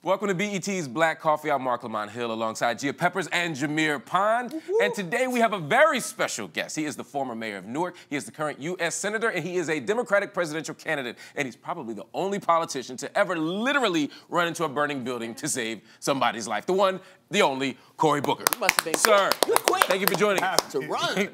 Welcome to BET's Black Coffee. I'm Mark Lamont Hill alongside Gia Peppers and Jameer Pond. And today we have a very special guest. He is the former mayor of Newark. He is the current U.S. Senator, and he is a Democratic presidential candidate. And he's probably the only politician to ever literally run into a burning building to save somebody's life. The one, the only, Cory Booker. You must have been Sir, You're quick. Thank you for joining us. To run.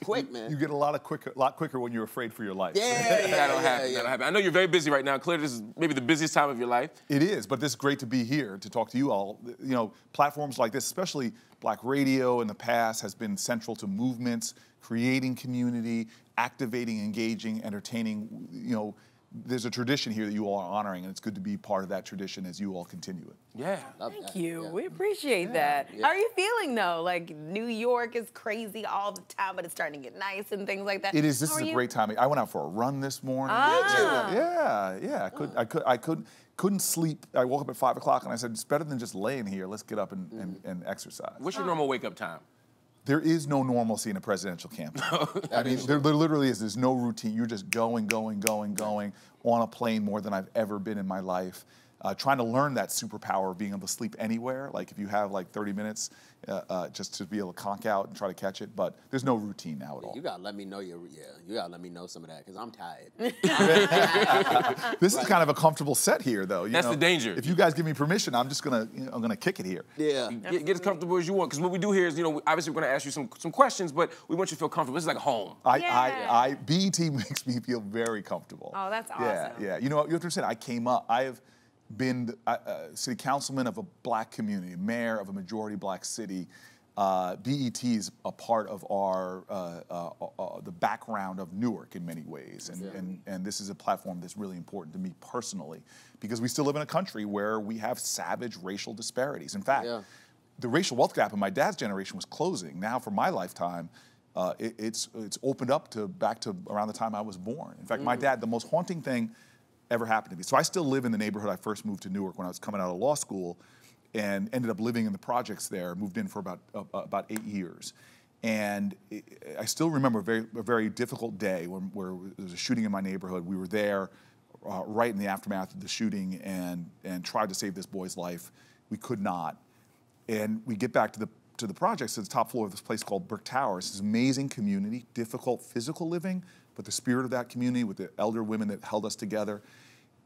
Quick, man. You get a lot quicker when you're afraid for your life. That'll happen. I know you're very busy right now. Clearly, this is maybe the busiest time of your life. It is, but this is great to be here to talk to you all. You know, platforms like this, especially Black radio in the past, has been central to movements, creating community, activating, engaging, entertaining. You know, there's a tradition here that you all are honoring, and it's good to be part of that tradition as you all continue it. Yeah. Thank you. Yeah. We appreciate that. Yeah. How are you feeling, though? Like, New York is crazy all the time, but it's starting to get nice and things like that. It is. This is a great time. I went out for a run this morning. Yeah. I couldn't sleep. I woke up at 5 o'clock, and I said, it's better than just laying here. Let's get up and exercise. What's your normal wake-up time? There is no normalcy in a presidential campaign. I mean, there literally is. There's no routine. You're just going on a plane more than I've ever been in my life. Trying to learn that superpower of being able to sleep anywhere. Like if you have like 30 minutes just to be able to conk out and try to catch it. But there's no routine now at all. You gotta let me know you gotta let me know some of that because I'm tired. This is kind of a comfortable set here, though. That's the danger. If you guys give me permission, I'm just gonna, I'm gonna kick it here. Yeah. Get as comfortable as you want, because what we do here is, obviously we're gonna ask you some questions, but we want you to feel comfortable. This is like a home. BET makes me feel very comfortable. Oh, that's awesome. Yeah. You know, you have to understand, I came up. I have been city councilman of a Black community, mayor of a majority Black city. BET is a part of our the background of Newark in many ways, and this is a platform that's really important to me personally, because we still live in a country where we have savage racial disparities. In fact, the racial wealth gap in my dad's generation was closing. Now, for my lifetime, it's opened up back to around the time I was born. In fact, my dad, the most haunting thing ever happened to me. So I still live in the neighborhood I first moved to Newark when I was coming out of law school, and ended up living in the projects there. Moved in for about 8 years, and I still remember a very difficult day where there was a shooting in my neighborhood. We were there right in the aftermath of the shooting and tried to save this boy's life. We could not, and we get back to the projects, to the top floor of this place called Burke Towers. This amazing community, difficult physical living, but the spirit of that community with the elder women that held us together.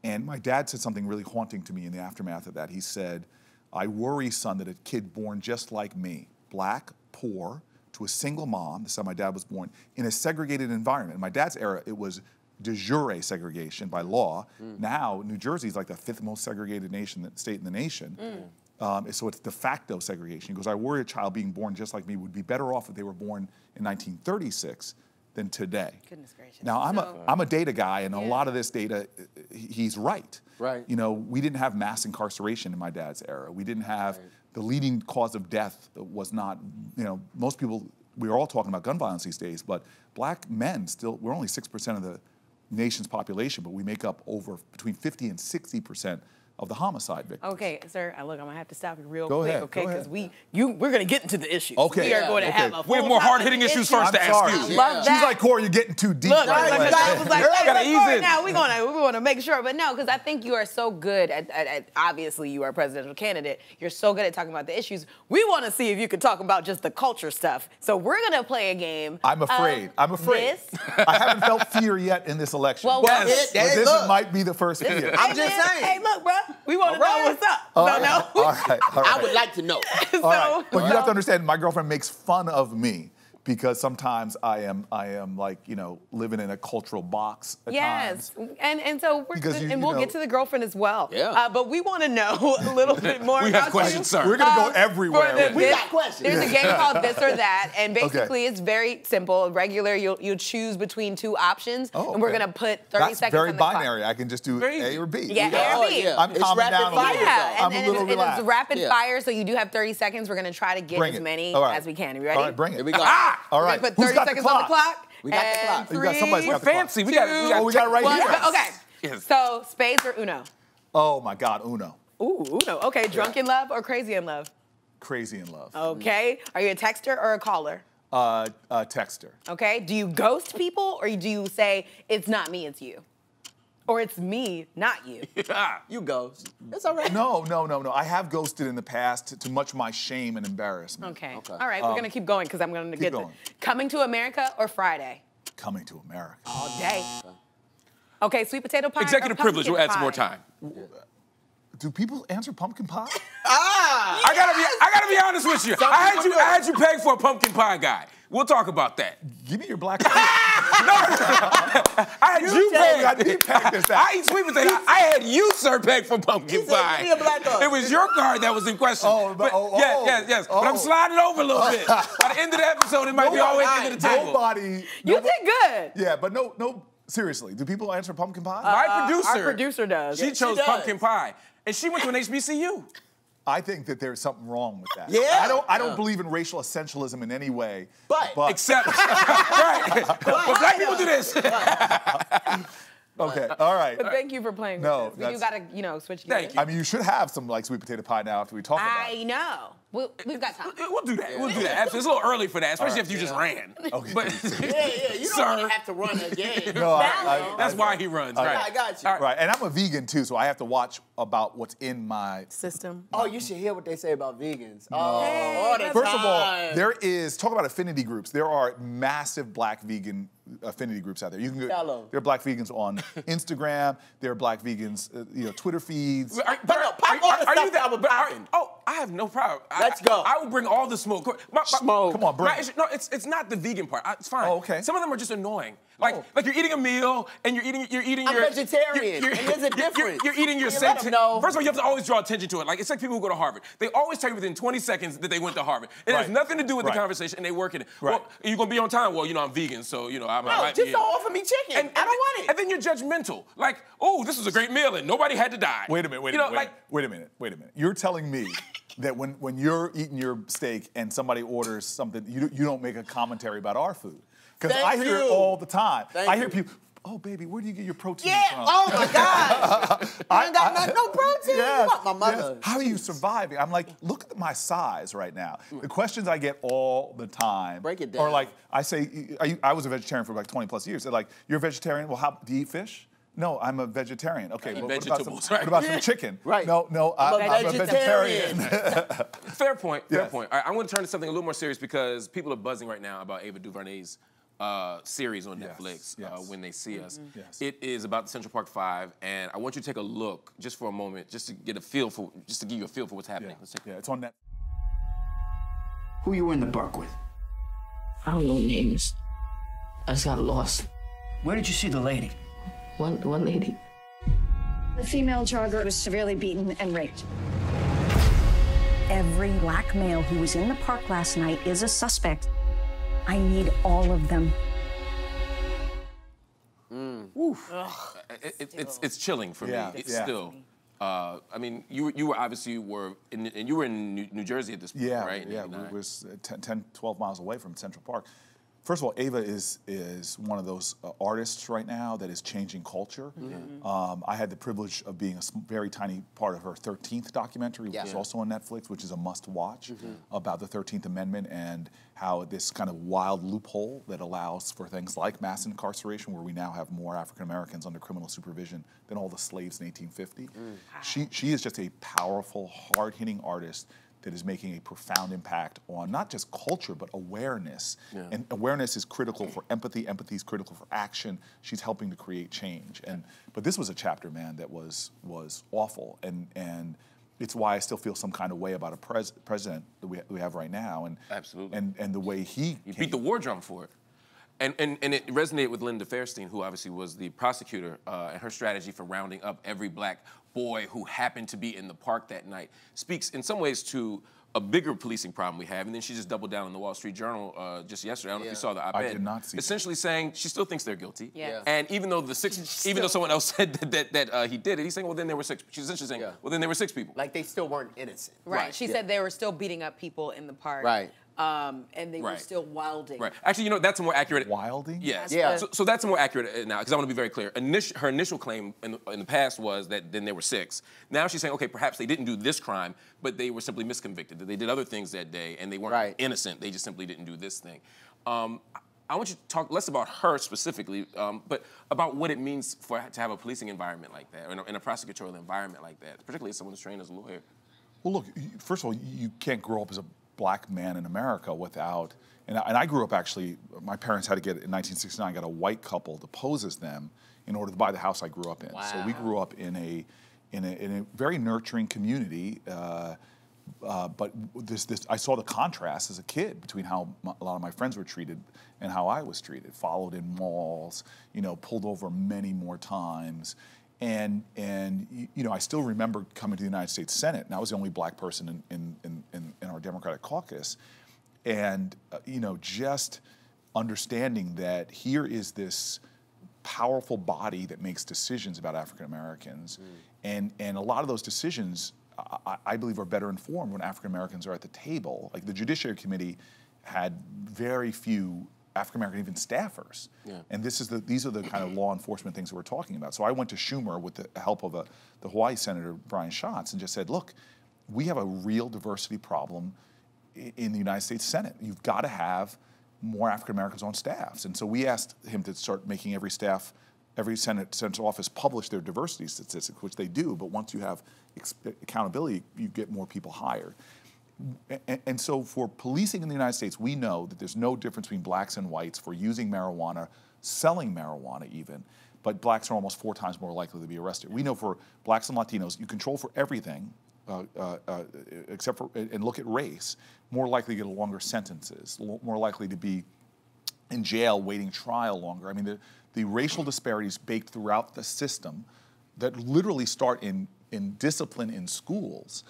And my dad said something really haunting to me in the aftermath of that. He said, I worry, son, that a kid born just like me, Black, poor, to a single mom, that's how my dad was born, in a segregated environment. In my dad's era, it was de jure segregation by law. Now, New Jersey is like the 5th most segregated state in the nation. So it's de facto segregation. He goes, I worry a child being born just like me would be better off if they were born in 1936 than today. Goodness gracious. Now, I'm a data guy, and a lot of this data, he's right. Right. You know, we didn't have mass incarceration in my dad's era. We didn't have, the leading cause of death was not, most people, we are all talking about gun violence these days, but Black men still, we're only 6% of the nation's population, but we make up between 50 and 60% of the homicide victims. Okay, sir, look, I'm gonna have to stop you real Go quick, ahead, okay? go ahead. Because we're gonna get into the issues. Okay. We are going to have a We have more hard-hitting issues first to ask you. Love that. She's like, Cory, you're getting too deep. Look, right away. I was like, gotta ease in. now we want to make sure, but no, because I think you are so good at obviously you are a presidential candidate. You're so good at talking about the issues. We want to see if you could talk about just the culture stuff. So we're gonna play a game. I'm afraid. I haven't felt fear yet in this election. Well, but this might be the first fear. I'm just saying. Hey, look, bro, we want to know what's up. All right. I would like to know. All right. But you have to understand, my girlfriend makes fun of me because sometimes I am like, living in a cultural box at times. And so we'll get to the girlfriend as well. Yeah. But we want to know a little bit more. We have questions, sir. We're gonna go everywhere. We got questions. There's a game called This or That, and basically it's very simple. Regular, you'll choose between 2 options, and we're gonna put 30 seconds on the clock. That's very binary. I can just do A or B. Yeah, A or B. I'm calming down a little bit. I'm a little relaxed. It's rapid fire, so you do have 30 seconds. We're gonna try to get as many as we can. Are you ready? All right, bring it. Here we go. All right. Put 30 seconds on the clock. We got the clock. You got somebody's got the Fancy. clock. We got it right here. Okay. Yes. So, spades or Uno? Oh my God, Uno. Ooh, Uno. Okay, drunk in love or crazy in love? Crazy in love. Okay. Are you a texter or a caller? Text her. Okay. Do you ghost people, or do you say it's not me, it's you, or it's me, not you? You ghost. It's all right. No. I have ghosted in the past to much my shame and embarrassment. Okay. All right. We're gonna keep going because I'm gonna get going. Coming to America or Friday? Coming to America. All day. Okay. Sweet potato pie. Executive or privilege. pumpkin We'll add some more pie? time. Do people answer pumpkin pie? I gotta be honest with you. I had you pegged for a pumpkin pie guy. We'll talk about that. Give me your black card. I had you pegged. I did peg this out. I eat sweet potato. I had you, sir, pegged for pumpkin pie. Give me a black card. It was your card that was in question. Yes. But I'm sliding over a little bit. By the end of the episode, it might be all the way to the end of the table. Nobody. You did good. Yeah, but no. Seriously, do people answer pumpkin pie? My Our producer does. She chose pumpkin pie, and she went to an HBCU. I think that there's something wrong with that. Yeah? I don't believe in racial essentialism in any way. But Except, right. But black people do this. Okay, all right. But thank you for playing No, with us. We do gotta, switch gears. Thank you. I mean, you should have some like sweet potato pie now after we talk about it. I know. We've got time. We'll do that. We'll do that. It's a little early for that, especially if you just ran. Okay. But, you don't want to have to run again. No, that's why he runs. Right. I got you. Right, and I'm a vegan too, so I have to watch about what's in my System. Oh, you should hear what they say about vegans. First of all, there is, talk about affinity groups. There are massive black vegan affinity groups out there. You can go, Tell 'em. there are black vegans on Instagram. There are black vegans, Twitter feeds. I have no problem. Let's go. I would bring all the smoke. Smoke. Come on, bring it. No, it's not the vegan part. It's fine. Oh, okay. Some of them are just annoying. Like you're eating a meal and you're eating I'm your vegetarian, and there's a difference. You're eating your You let 'em know. First of all, you have to always draw attention to it. Like it's like people who go to Harvard. They always tell you within 20 seconds that they went to Harvard. It has Right. nothing to do with the Right. conversation, and they work in it. Right. Well, are you gonna be on time? Well, I'm vegan, so I might just be. don't offer me chicken. I don't want it. And then you're judgmental. Like, oh, this was a great meal and nobody had to die. Wait a minute. Wait a minute. You're telling me that when you're eating your steak and somebody orders something, you don't make a commentary about our food? Because I hear it all the time. I hear people, oh, baby, where do you get your protein from? Oh my God. I ain't got no protein. Yes, You want my mother. yes. How are you surviving? I'm like, look at my size right now. The questions I get all the time. Break it Or down. like, I say, I was a vegetarian for like 20 plus years. They're like, you're a vegetarian? Well, do you eat fish? No, I'm a vegetarian. Okay, well, vegetables, what about some chicken? Right. No, I'm a vegetarian. Fair point. Fair Yes. point. All right, I'm going to turn to something a little more serious because people are buzzing right now about Ava DuVernay's series on Netflix when they see us. Yes. It is about the Central Park Five, and I want you to take a look just for a moment, just to give you a feel for what's happening. Let's take a look. It's on Netflix. Who you were in the park with? I don't know names. I just got lost. Where did you see the lady? One lady. The female jogger was severely beaten and raped. Every black male who was in the park last night is a suspect. I need all of them. It's chilling for me. Yeah, It's yeah. still. I mean, you were obviously you were in New Jersey at this point, right? Yeah, we was 10, 12 miles away from Central Park. First of all, Ava is one of those artists right now that is changing culture. I had the privilege of being a very tiny part of her 13th documentary, which is also on Netflix, which is a must-watch about the 13th Amendment and how this kind of wild loophole that allows for things like mass incarceration, where we now have more African Americans under criminal supervision than all the slaves in 1850. She is just a powerful, hard-hitting artist that is making a profound impact on not just culture, but awareness. And awareness is critical for empathy. Empathy is critical for action. She's helping to create change. But this was a chapter, man, that was awful. And it's why I still feel some kind of way about a president that we have right now. And absolutely. And the way he beat the war drum for it. And it resonated with Linda Fairstein, who obviously was the prosecutor, and her strategy for rounding up every black boy who happened to be in the park that night speaks in some ways to a bigger policing problem we have. And then she just doubled down in the Wall Street Journal just yesterday. I don't know if you saw the op-ed. I did not see it. Essentially saying she still thinks they're guilty. Yeah. And even though even though someone else said that he did it, he's saying, well, then there were 6. She's essentially saying, well, then there were 6 people. Like they still weren't innocent. Right. She said they were still beating up people in the park. Right. and they were still wilding. Right. Actually, you know, that's a more accurate. Wilding? Yes. Yeah. So that's more accurate now, because I want to be very clear. Her initial claim in the past was that then there were 6. Now she's saying, okay, perhaps they didn't do this crime, but they were simply misconvicted. That they did other things that day, and they weren't innocent. They just simply didn't do this thing. I want you to talk less about her specifically, but about what it means to have a policing environment like that, or in a prosecutorial environment like that, particularly as someone who's trained as a lawyer. Well, look, first of all, you can't grow up as a black man in America without, and I grew up actually, my parents had to get, in 1969, got a white couple to pose as them in order to buy the house I grew up in. Wow. So we grew up in a very nurturing community, but I saw the contrast as a kid between how a lot of my friends were treated and how I was treated. Followed in malls, you know, pulled over many more times. And you know, I still remember coming to the United States Senate, and I was the only black person in our Democratic caucus. And you know, just understanding that here is this powerful body that makes decisions about African Americans, and a lot of those decisions, I believe, are better informed when African Americans are at the table. Like the Judiciary Committee had very few African American even staffers, and these are the kind of law enforcement things that we're talking about. So I went to Schumer with the help of the Hawaii Senator Brian Schatz and just said, look, we have a real diversity problem in the United States Senate. You've got to have more African Americans on staffs. And so we asked him to start making every Senate office publish their diversity statistics, which they do, but once you have accountability, you get more people hired. And so for policing in the United States, we know that there's no difference between blacks and whites for using marijuana, selling marijuana even, but blacks are almost 4 times more likely to be arrested. We know for blacks and Latinos, you control for everything, except for, and look at race, more likely to get longer sentences, more likely to be in jail waiting trial longer. I mean, the racial disparities baked throughout the system that literally start in discipline in schools,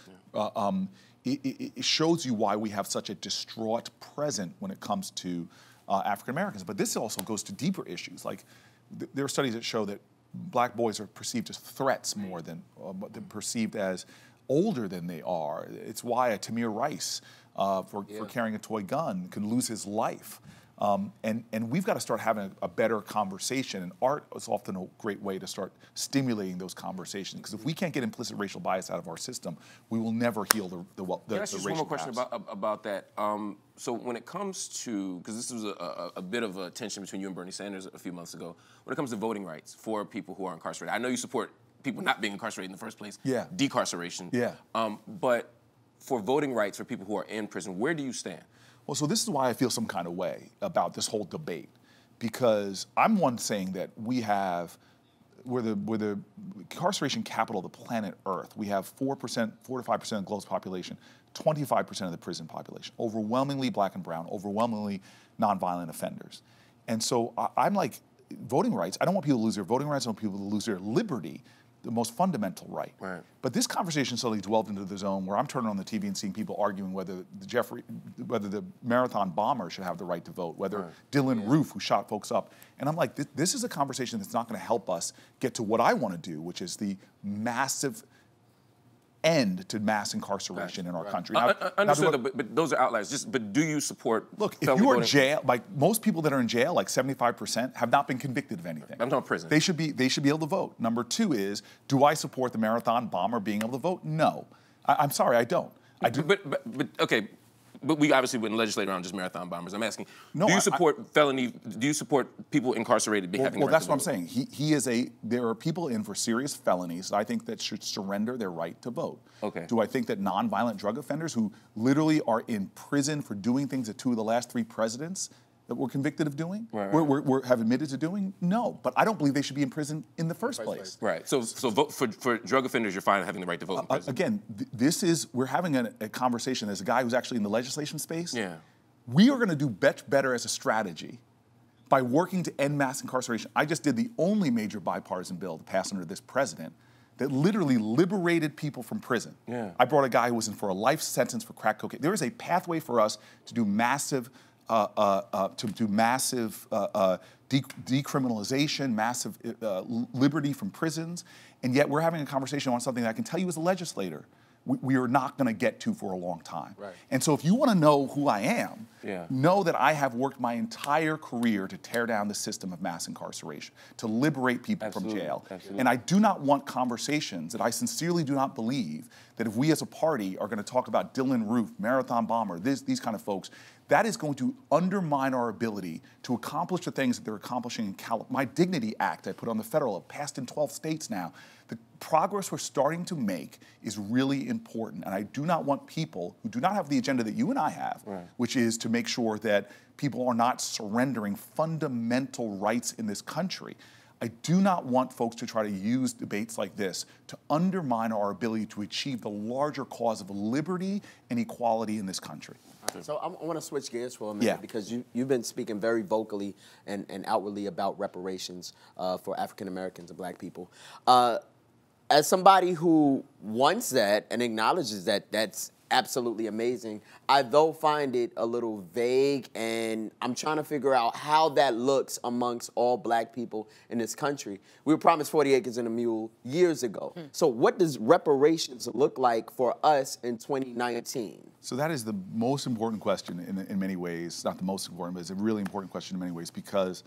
it shows you why we have such a distraught present when it comes to African Americans. But this also goes to deeper issues. Like there are studies that show that black boys are perceived as threats more than they're perceived as older than they are. It's why a Tamir Rice, for carrying a toy gun, could lose his life. And we've got to start having a better conversation, and art is often a great way to start stimulating those conversations, because if we can't get implicit racial bias out of our system, we will never heal the racial bias. Just one more question about that. So when it comes to, because this was a bit of a tension between you and Bernie Sanders a few months ago, when it comes to voting rights for people who are incarcerated, I know you support people not being incarcerated in the first place, decarceration. But for voting rights for people who are in prison, where do you stand? Well, so this is why I feel some kind of way about this whole debate, because I'm one saying that we're the incarceration capital of the planet Earth. We have 4 to 5% of the globe's population, 25% of the prison population, overwhelmingly black and brown, overwhelmingly nonviolent offenders. And so I'm like, voting rights, I don't want people to lose their voting rights, I want people to lose their liberty, the most fundamental right. But this conversation suddenly dwelled into the zone where I'm turning on the TV and seeing people arguing whether the marathon bomber should have the right to vote, whether Dylan Roof, who shot folks up. And I'm like, this is a conversation that's not going to help us get to what I want to do, which is the massive end to mass incarceration in our country. Understood, but those are outliers. But do you support? Look, if you are in jail, like most people that are in jail, like 75%, have not been convicted of anything. I'm talking prison. They should be able to vote. Number 2 is, do I support the marathon bomber being able to vote? No, I'm sorry, I don't. I do. But okay. But we obviously wouldn't legislate around just marathon bombers. I'm asking, no, do you support felony? Do you support people incarcerated having the right to vote? Well, that's what I'm saying. There are people in for serious felonies, I think, that should surrender their right to vote. Okay. Do I think that nonviolent drug offenders who literally are in prison for doing things that 2 of the last 3 presidents that were convicted of doing, have admitted to doing? No, but I don't believe they should be in prison in the first place. Right. So vote for drug offenders. You're fine having the right to vote in prison. Again, we're having a conversation. There's a guy who's actually in the legislation space. Yeah. We are going to do better as a strategy by working to end mass incarceration. I just did the only major bipartisan bill to pass under this president that literally liberated people from prison. Yeah. I brought a guy who was in for a life sentence for crack cocaine. There is a pathway for us to do massive decriminalization, massive liberty from prisons, and yet we're having a conversation on something that I can tell you as a legislator we are not going to get to for a long time. Right. And so if you want to know who I am, yeah. know that I have worked my entire career to tear down the system of mass incarceration, to liberate people Absolutely. from jail. Absolutely. And I do not want conversations that I sincerely do not believe that if we as a party are going to talk about Dylan Roof, Marathon Bomber, these kind of folks, that is going to undermine our ability to accomplish the things that they're accomplishing in California. My Dignity Act I put on the federal, passed in 12 states now. The progress we're starting to make is really important, and I do not want people who do not have the agenda that you and I have, right. which is to make sure that people are not surrendering fundamental rights in this country. I do not want folks to try to use debates like this to undermine our ability to achieve the larger cause of liberty and equality in this country. So I want to switch gears for a minute because you've been speaking very vocally and outwardly about reparations for African Americans and Black people. As somebody who wants that and acknowledges that that's absolutely amazing, I though find it a little vague, and I'm trying to figure out how that looks amongst all Black people in this country. We were promised 40 acres and a mule years ago. So what does reparations look like for us in 2019? So that is the most important question in many ways. Not the most important, but it's a really important question in many ways because,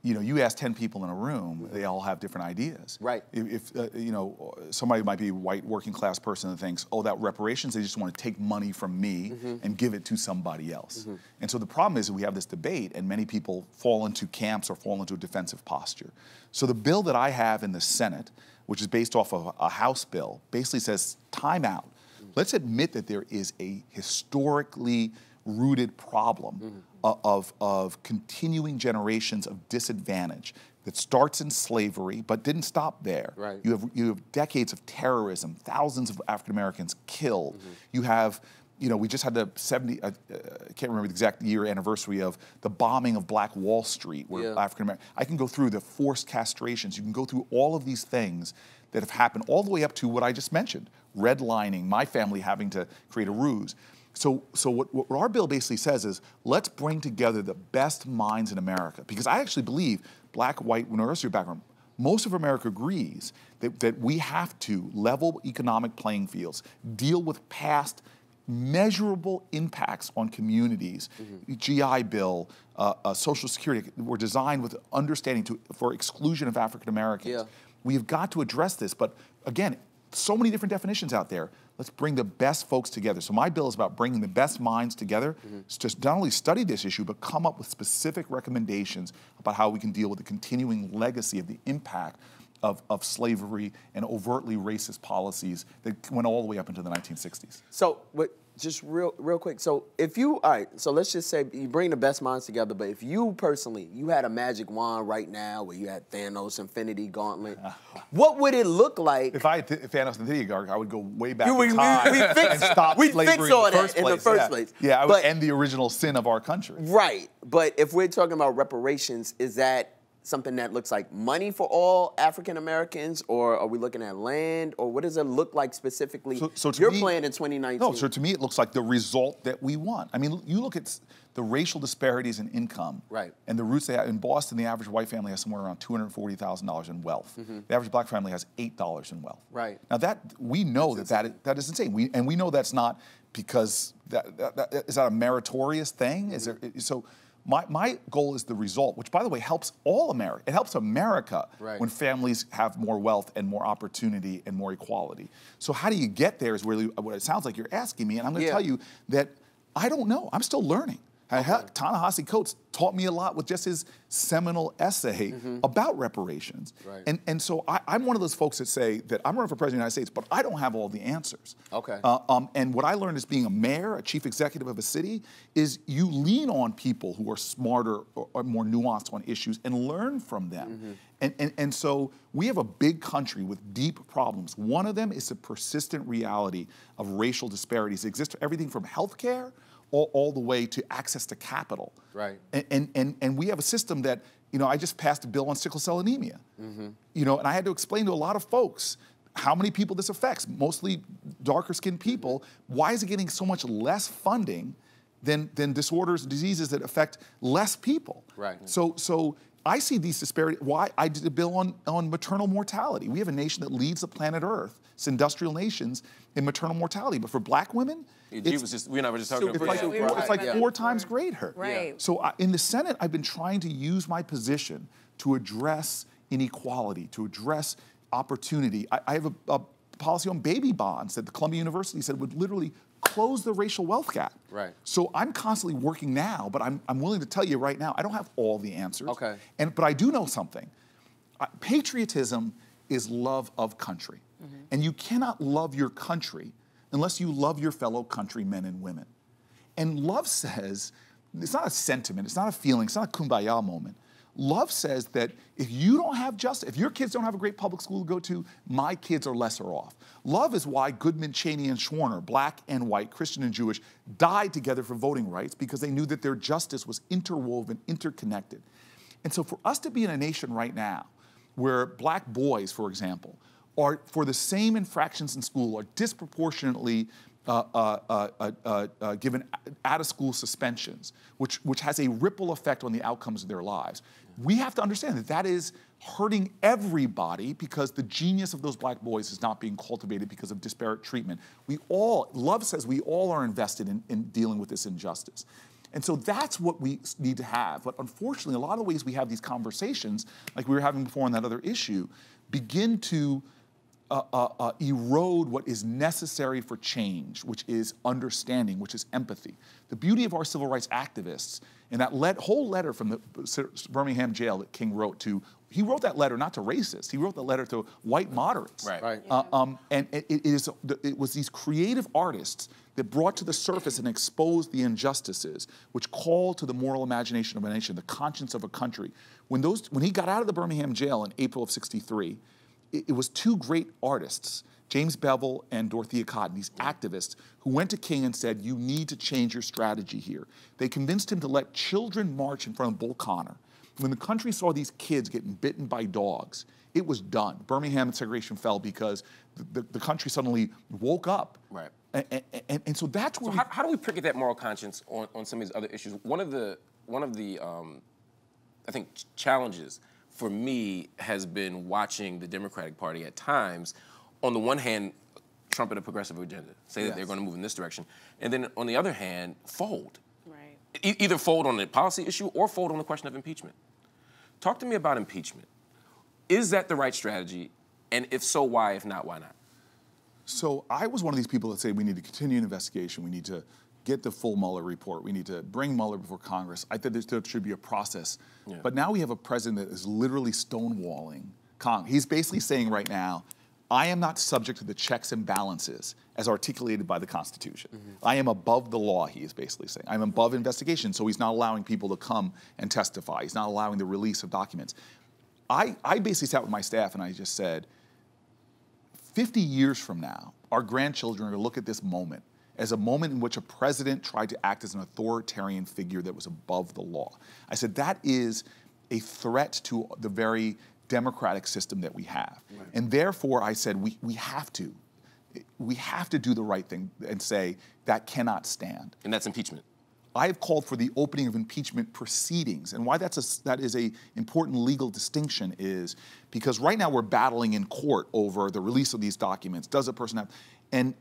you know, you ask 10 people in a room, they all have different ideas. Right. If you know, somebody might be a white working class person that thinks, oh, that reparations, they just want to take money from me and give it to somebody else. And so the problem is that we have this debate and many people fall into camps or fall into a defensive posture. So the bill that I have in the Senate, which is based off of a House bill, basically says time out. Let's admit that there is a historically rooted problem of continuing generations of disadvantage that starts in slavery but didn't stop there. Right. You have decades of terrorism, thousands of African Americans killed. You have, you know, we just had the I can't remember the exact year anniversary of the bombing of Black Wall Street, where African American. I can go through the forced castrations. You can go through all of these things that have happened, all the way up to what I just mentioned, redlining, my family having to create a ruse. So what our bill basically says is, let's bring together the best minds in America. Because I actually believe, Black, white, university background, most of America agrees that we have to level economic playing fields, deal with past measurable impacts on communities. GI Bill, Social Security were designed with understanding for exclusion of African Americans. We've got to address this, but again, so many different definitions out there. Let's bring the best folks together. So my bill is about bringing the best minds together to not only study this issue, but come up with specific recommendations about how we can deal with the continuing legacy of the impact of slavery and overtly racist policies that went all the way up into the 1960s. So, just real quick. So if you, all right, so let's just say you bring the best minds together, but if you personally, you had a magic wand right now where you had Thanos Infinity Gauntlet, what would it look like? If I had Thanos Infinity Gauntlet, I would go way back we in time and stop slavery fix all that in the first place. Yeah, I would end the original sin of our country. Right, but if we're talking about reparations, is that something that looks like money for all African Americans, or are we looking at land, or what does it look like specifically? So to your me, plan in 2019? No, so to me it looks like the result that we want. I mean, you look at the racial disparities in income, right, and the roots they have. In Boston, the average white family has somewhere around $240,000 in wealth. The average Black family has $8 in wealth. Right. Now we know that is insane. We know that's not because is that a meritorious thing? Is there so? My goal is the result, which, by the way, helps all America. It helps America when families have more wealth and more opportunity and more equality. So how do you get there is really what it sounds like you're asking me, and I'm going to tell you that I don't know. I'm still learning. Ta-Nehisi Coates taught me a lot with just his seminal essay about reparations. And so I'm one of those folks that say that I'm running for president of the United States, but I don't have all the answers. And what I learned as being a mayor, a chief executive of a city, is you lean on people who are smarter or more nuanced on issues and learn from them. And so we have a big country with deep problems. One of them is the persistent reality of racial disparities that exist for everything from healthcare all the way to access to capital. And we have a system that, you know, I just passed a bill on sickle cell anemia. You know, and I had to explain to a lot of folks how many people this affects, mostly darker skinned people. Why is it getting so much less funding than disorders and diseases that affect less people? So I see these disparities. Why I did a bill on maternal mortality. We have a nation that leads the planet Earth, it's industrial nations, in maternal mortality. But for black women, we and I were just talking about it's like 4 times greater. Right. So in the Senate, I've been trying to use my position to address inequality, to address opportunity. I have a policy on baby bonds that the Columbia University said would literally close the racial wealth gap. Right. So I'm constantly working now, but I'm willing to tell you right now, I don't have all the answers. Okay. But I do know something. Patriotism is love of country. Mm-hmm. And you cannot love your country unless you love your fellow countrymen and women. And love says, it's not a sentiment, it's not a feeling, it's not a kumbaya moment. Love says that if you don't have justice, if your kids don't have a great public school to go to, my kids are lesser off. Love is why Goodman, Cheney, and Schwerner, black and white, Christian and Jewish, died together for voting rights because they knew that their justice was interwoven, interconnected. And so for us to be in a nation right now where black boys, for example, are, for the same infractions in school, are disproportionately given out-of-school suspensions, which has a ripple effect on the outcomes of their lives. We have to understand that that is hurting everybody because the genius of those black boys is not being cultivated because of disparate treatment. Love says we all are invested in dealing with this injustice. And so that's what we need to have. But unfortunately, a lot of the ways we have these conversations, like we were having before on that other issue, begin to erode what is necessary for change, which is understanding, which is empathy. The beauty of our civil rights activists, and that whole letter from the Birmingham jail that King wrote to, he wrote that letter not to racists, he wrote that letter to white moderates. Right. And it was these creative artists that brought to the surface and exposed the injustices, which called to the moral imagination of a nation, the conscience of a country. When he got out of the Birmingham jail in April of '63, it was 2 great artists, James Bevel and Dorothea Cotton, these activists who went to King and said, you need to change your strategy here. They convinced him to let children march in front of Bull Connor. When the country saw these kids getting bitten by dogs, it was done. Birmingham and segregation fell because the country suddenly woke up. Right. And so that's where how do we pick at that moral conscience on some of these other issues? One of the I think challenges for me has been watching the Democratic Party at times, on the one hand, trumpet a progressive agenda, say that they're going to move in this direction, and then on the other hand, fold. Right. Either fold on the policy issue or fold on the question of impeachment. Talk to me about impeachment. Is that the right strategy? And if so, why? If not, why not? So I was one of these people that say we need to continue an investigation, we need to get the full Mueller report, we need to bring Mueller before Congress. I think there should be a process. Yeah. But now we have a president that is literally stonewalling Congress. He's basically saying right now, I am not subject to the checks and balances as articulated by the Constitution. Mm-hmm. I am above the law, he is basically saying. I'm above investigation, so he's not allowing people to come and testify. He's not allowing the release of documents. I basically sat with my staff and I just said, 50 years from now, our grandchildren are going to look at this moment as a moment in which a president tried to act as an authoritarian figure that was above the law. I said, that is a threat to the very democratic system that we have. Right. And therefore, I said, we have to do the right thing and say, that cannot stand. And that's impeachment. I have called for the opening of impeachment proceedings. And why that is an important legal distinction is because right now we're battling in court over the release of these documents. Does a person have... And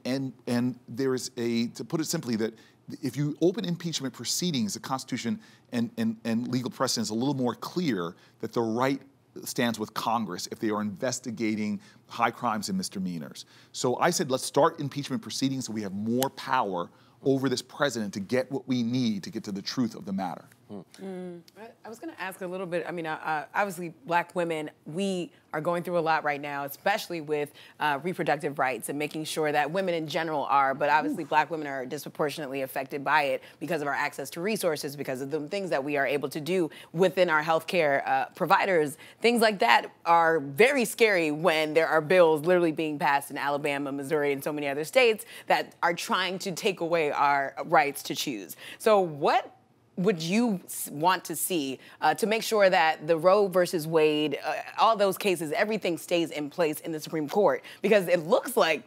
there is to put it simply, that if you open impeachment proceedings, the Constitution and legal precedent is a little more clear that the right stands with Congress if they are investigating high crimes and misdemeanors. So I said, let's start impeachment proceedings so we have more power over this president to get what we need to get to the truth of the matter. I was going to ask a little bit, I mean, obviously black women, we are going through a lot right now, especially with reproductive rights and making sure that women in general are, but obviously black women are disproportionately affected by it because of our access to resources, because of the things that we are able to do within our healthcare providers. Things like that are very scary when there are bills literally being passed in Alabama, Missouri, and so many other states that are trying to take away our rights to choose. So what would you want to see to make sure that the Roe versus Wade, all those cases, everything stays in place in the Supreme Court? Because it looks like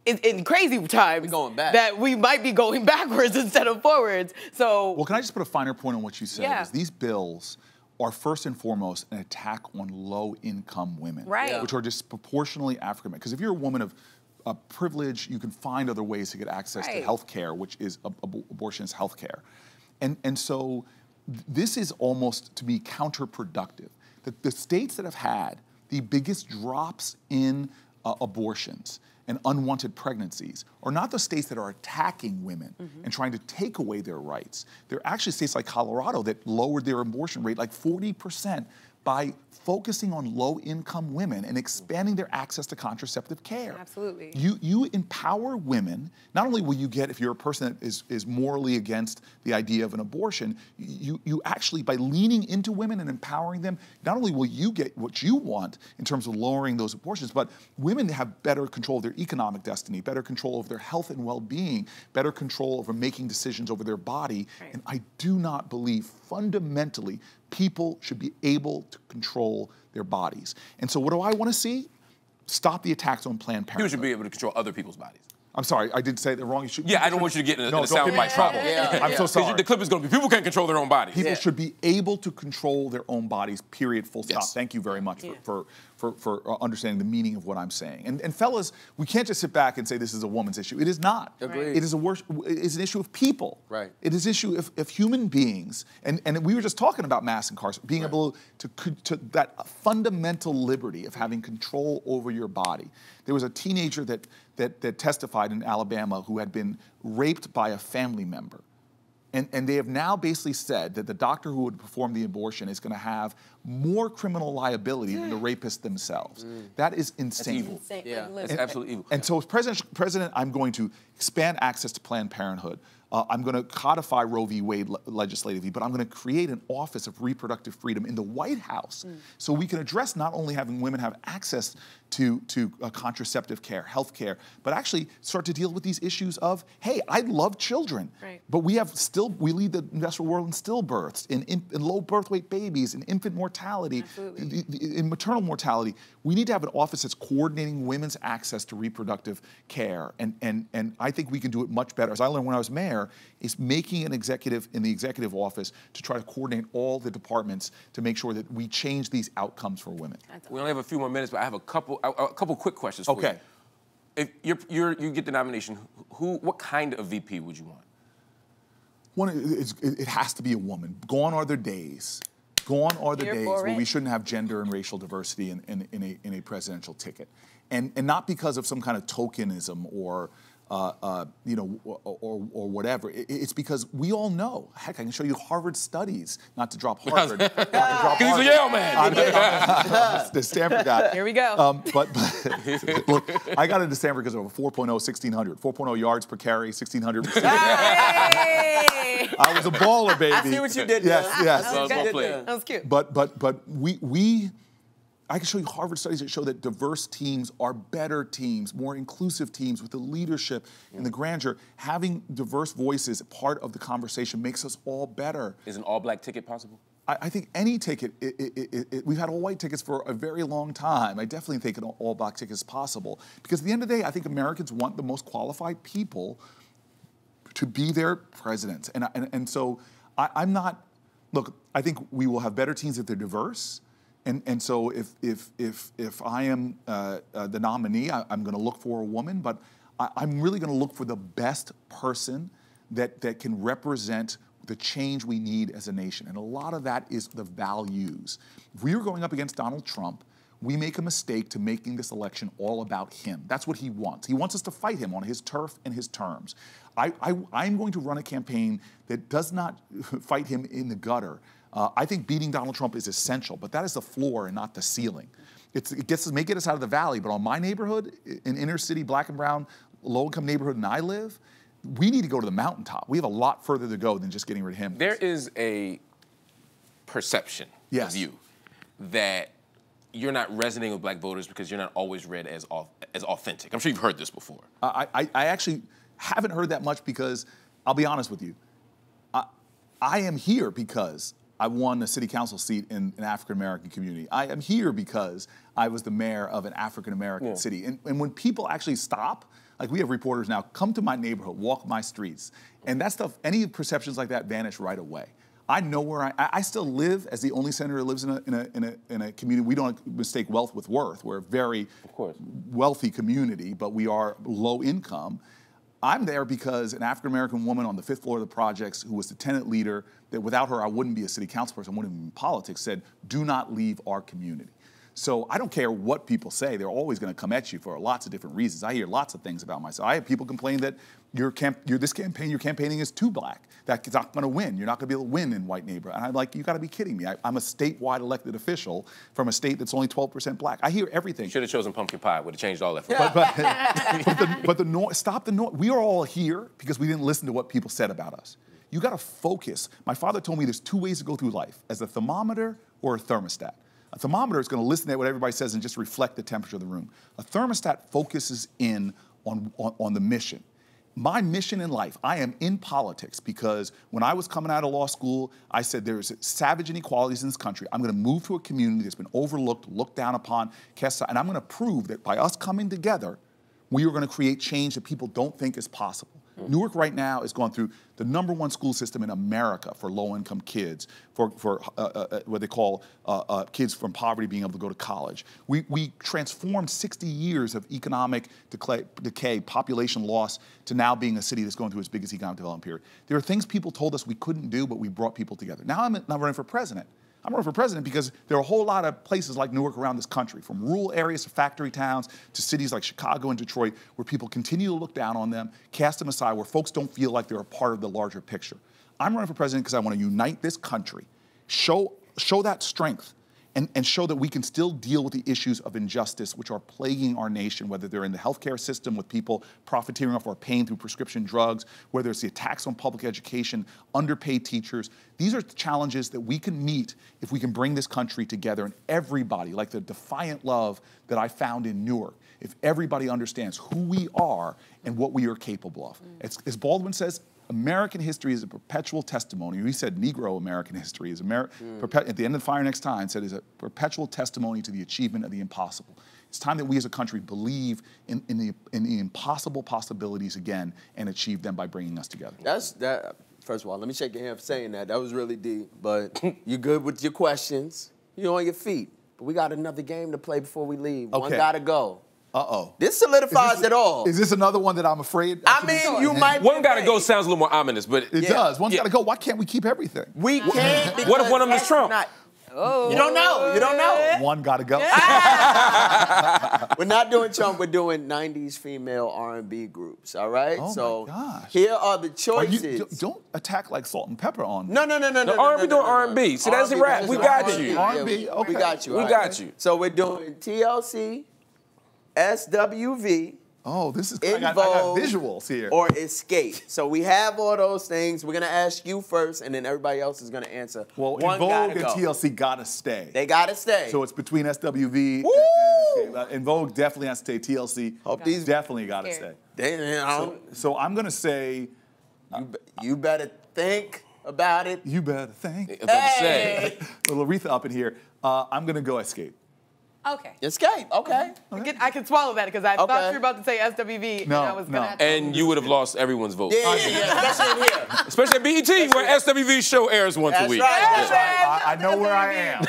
in crazy times that we might be going backwards instead of forwards. So, well, can I just put a finer point on what you said? Yeah. Is these bills are first and foremost an attack on low-income women, right. which are disproportionately African American. Because if you're a woman of privilege, you can find other ways to get access to health care, which is abortion is health care. And so this is almost, to me, counterproductive. The states that have had the biggest drops in abortions and unwanted pregnancies are not the states that are attacking women and trying to take away their rights. They're actually states like Colorado that lowered their abortion rate like 40% by focusing on low-income women and expanding their access to contraceptive care. Absolutely. You empower women. Not only will you get, if you're a person that is morally against the idea of an abortion, you actually, by leaning into women and empowering them, not only will you get what you want in terms of lowering those abortions, but women have better control of their economic destiny, better control of their health and well-being, better control over making decisions over their body. Right. And I do not believe fundamentally people should be able to control their bodies. And so what do I want to see? Stop the attacks on Planned Parenthood. People should be able to control other people's bodies. I'm sorry, I did say that wrong. You should, I don't want you to get in a soundbite trouble. I'm so sorry. The clip is going to be, people can't control their own bodies. People should be able to control their own bodies, period, full stop. Yes. Thank you very much for understanding the meaning of what I'm saying. And fellas, we can't just sit back and say this is a woman's issue. It is not. Agreed. It is an issue of people. Right. It is an issue of human beings. And we were just talking about mass incarceration, being able to that fundamental liberty of having control over your body. There was a teenager that testified in Alabama who had been raped by a family member. And they have now basically said that the doctor who would perform the abortion is going to have more criminal liability than the rapists themselves. That is insane. That's evil. Yeah, that's absolutely evil. And so as president, I'm going to expand access to Planned Parenthood. I'm going to codify Roe v. Wade legislatively, but I'm going to create an Office of Reproductive Freedom in the White House so we can address not only having women have access to contraceptive care, health care, but actually start to deal with these issues of, hey, I love children, but we lead the industrial world in stillbirths, in low birth weight babies, in infant mortality, in maternal mortality. We need to have an office that's coordinating women's access to reproductive care, and I think we can do it much better. As I learned when I was mayor, is making an executive in the executive office to try to coordinate all the departments to make sure that we change these outcomes for women. We only have a few more minutes, but I have a couple quick questions for you. If you get the nomination, what kind of VP would you want? It has to be a woman. Gone are the days. Gone are the days where we shouldn't have gender and racial diversity in a presidential ticket, and not because of some kind of tokenism or or whatever. It's because we all know. Heck, I can show you Harvard studies. Not to drop Harvard. Because he's a Yale man. I'm the Stanford guy. Here we go. But look, I got into Stanford because of a 4.0, 1600. 4.0 yards per carry, 1600. I was a baller, baby. I see what you did there. Yes. That was cute. But I can show you Harvard studies that show that diverse teams are better teams, more inclusive teams with the leadership and the grandeur. Having diverse voices part of the conversation makes us all better. Is an all-black ticket possible? I think any ticket, we've had all-white tickets for a very long time. I definitely think an all-black ticket is possible. Because at the end of the day, I think Americans want the most qualified people to be their presidents. And so I'm not, look, I think we will have better teams if they're diverse. And so if I am the nominee, I'm going to look for a woman, but I'm really going to look for the best person that can represent the change we need as a nation. And a lot of that is the values. If we were going up against Donald Trump, we make a mistake to making this election all about him. That's what he wants. He wants us to fight him on his turf and his terms. I'm going to run a campaign that does not fight him in the gutter. I think beating Donald Trump is essential, but that is the floor and not the ceiling. It may get us out of the valley, but on my neighborhood, in inner city, black and brown, low-income neighborhood, and I live, we need to go to the mountaintop. We have a lot further to go than just getting rid of him. There is a perception of you that you're not resonating with black voters because you're not always read as authentic. I'm sure you've heard this before. I actually haven't heard that much because, I'll be honest with you, I am here because I won a city council seat in an African-American community. I am here because I was the mayor of an African-American city. And when people actually stop, like we have reporters now, come to my neighborhood, walk my streets, and that stuff, any perceptions like that vanish right away. I know where I still live as the only senator who lives in a community. We don't mistake wealth with worth. We're a very wealthy community, but we are low income. I'm there because an African-American woman on the 5th floor of the projects who was the tenant leader, that without her I wouldn't be a city council person, I wouldn't be in politics, said, do not leave our community. So I don't care what people say. They're always going to come at you for lots of different reasons. I hear lots of things about myself. I have people complain that your campaigning is too black. That's not going to win. You're not going to be able to win in white neighborhood. And I'm like, you got to be kidding me. I'm a statewide elected official from a state that's only 12% black. I hear everything. Should have chosen pumpkin pie. Would have changed all that. Stop the noise. We are all here because we didn't listen to what people said about us. You got to focus. My father told me there's 2 ways to go through life: as a thermometer or a thermostat. A thermometer is going to listen to what everybody says and just reflect the temperature of the room. A thermostat focuses in on the mission. My mission in life, I am in politics because when I was coming out of law school, I said there's savage inequalities in this country. I'm going to move to a community that's been overlooked, looked down upon, cast aside, and I'm going to prove that by us coming together, we are going to create change that people don't think is possible. Newark right now is going through the #1 school system in America for low-income kids, for what they call kids from poverty being able to go to college. We transformed 60 years of economic decay, population loss, to now being a city that's going through its biggest economic development period. There are things people told us we couldn't do, but we brought people together. Now I'm not running for president. I'm running for president because there are a whole lot of places like Newark around this country, from rural areas to factory towns to cities like Chicago and Detroit, where people continue to look down on them, cast them aside, where folks don't feel like they're a part of the larger picture. I'm running for president because I want to unite this country, show that strength, and show that we can still deal with the issues of injustice which are plaguing our nation, whether they're in the healthcare system with people profiteering off our pain through prescription drugs, whether it's the attacks on public education, underpaid teachers. These are challenges that we can meet if we can bring this country together, and everybody, like the defiant love that I found in Newark, if everybody understands who we are and what we are capable of. As Baldwin says, American history is a perpetual testimony. He said Negro American history is at the end of Fire Next Time, said is a perpetual testimony to the achievement of the impossible. It's time that we as a country believe in the impossible possibilities again and achieve them by bringing us together. First of all, let me shake your hand for saying that. That was really deep, but you're good with your questions. You're on your feet. But we got another game to play before we leave. Okay. One gotta go. Uh-oh. This solidifies it all. Is this another one that I'm afraid? I mean, you might be One gotta go sounds a little more ominous, but it does. One's gotta go. Why can't we keep everything? We can't. What if one of them is Trump? You don't know. You don't know. One gotta go. We're not doing Trump. We're doing 90s female R&B groups, all right? Oh, my gosh. Here are the choices. Don't attack like salt and pepper on me. No. R&B doing R&B. See, that's the rap. We got you. R&B, okay. We got you. We got you. So we're doing TLC, SWV, Oh, this is In I got visuals here. or Escape. So we have all those things. We're gonna ask you first, and then everybody else is gonna answer. Well, One In Vogue gotta and go. TLC gotta stay. They gotta stay. So it's between SWV Woo! and Escape. In Vogue definitely has to stay. TLC definitely gotta stay. So I'm gonna say, you better think about it. you better think. I'm about to say. Little Aretha up in here. I'm gonna go Escape. Okay. Escape. Okay. I can swallow that because I thought Okay. you were about to say SWV No, and I was going to have to. And you would have lost everyone's vote. Yeah, especially in here. Especially at BET, where SWV's show airs once a That's week. right. That's right. I know where I am.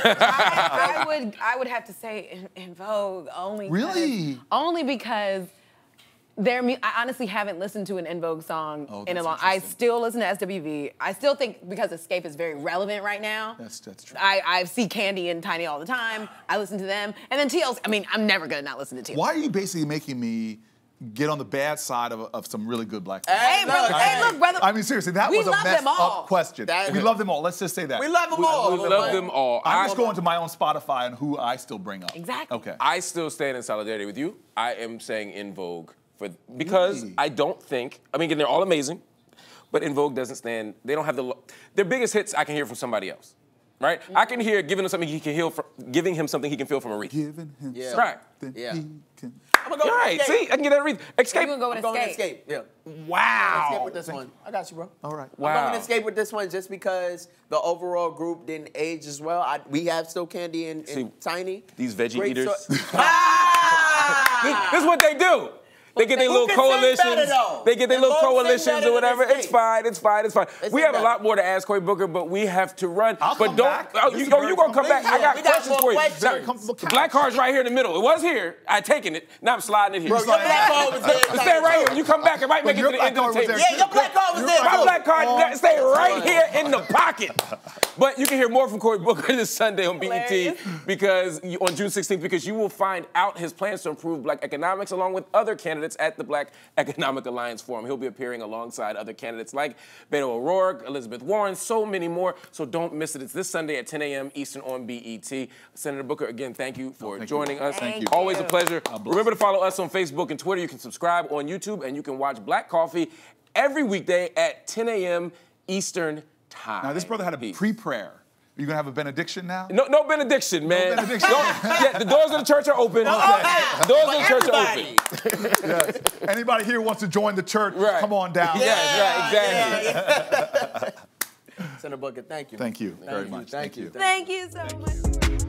I would have to say in Vogue only. Really? Only because I honestly haven't listened to an In Vogue song in a that's long. I interesting. still listen to SWV. I still think because Escape is very relevant right now. That's true. I see Candy and Tiny all the time. I listen to them, and then TLC. I mean, I'm never gonna not listen to TLC. Why are you basically making me get on the bad side of some really good black people? Hey, brother. Hey, look, brother. I mean, seriously, that we was a love messed them all. up question. We love them all. Let's just say that. We love them all. We love them all. I'm just going to my own Spotify and who I still bring up. Exactly. Okay. I still stand in solidarity with you. I am saying In Vogue because Really? I don't think, I mean, they're all amazing, but In Vogue doesn't stand, they don't have their biggest hits I can hear from somebody else, right? I can hear giving him something he can feel from Aretha. Giving him Yeah. Right. something Yeah. he can. I'm gonna go You're with right, Escape. see, I can get that Aretha. Escape. You're gonna go with I'm going with Escape. Escape. Yeah. Wow. Escape with this one. I got you, bro. All right. I'm going Wow. to Escape with this one just because the overall group didn't age as well. We have still Candy and See, Tiny. these veggie Great eaters. Ah! This is what they do. They get their little coalitions. They get their little coalitions or whatever. It's fine. It's fine. It's fine. We have a lot more to ask Cory Booker, but we have to run. But don't. You gonna come back? I got questions for you. The black card's right here in the middle. It was here. I taken it. Now I'm sliding it here. Bro, your black card was there. Stay right here. When you come back, it might make it to the end of the table. Yeah, your black card was there. My black card stay right here in the pocket. But you can hear more from Cory Booker this Sunday on BET because on June 16th, because you will find out his plans to improve black economics along with other candidates at the Black Economic Alliance Forum. He'll be appearing alongside other candidates like Beto O'Rourke, Elizabeth Warren, so many more. So don't miss it. It's this Sunday at 10 a.m. Eastern on BET. Senator Booker, again, thank you for joining us. Thank you. Always a pleasure. Remember to follow us on Facebook and Twitter. You can subscribe on YouTube, and you can watch Black Coffee every weekday at 10 a.m. Eastern time. Now, this brother had a pre-prayer. Are you going to have a benediction now? No benediction, man. No benediction. Yeah, the doors of the church are open. The doors of the church are open. Yes. Anybody here wants to join the church, come on down. Yes, right, exactly. Senator Booker, thank you. Thank you very much. Thank you. Thank you so much.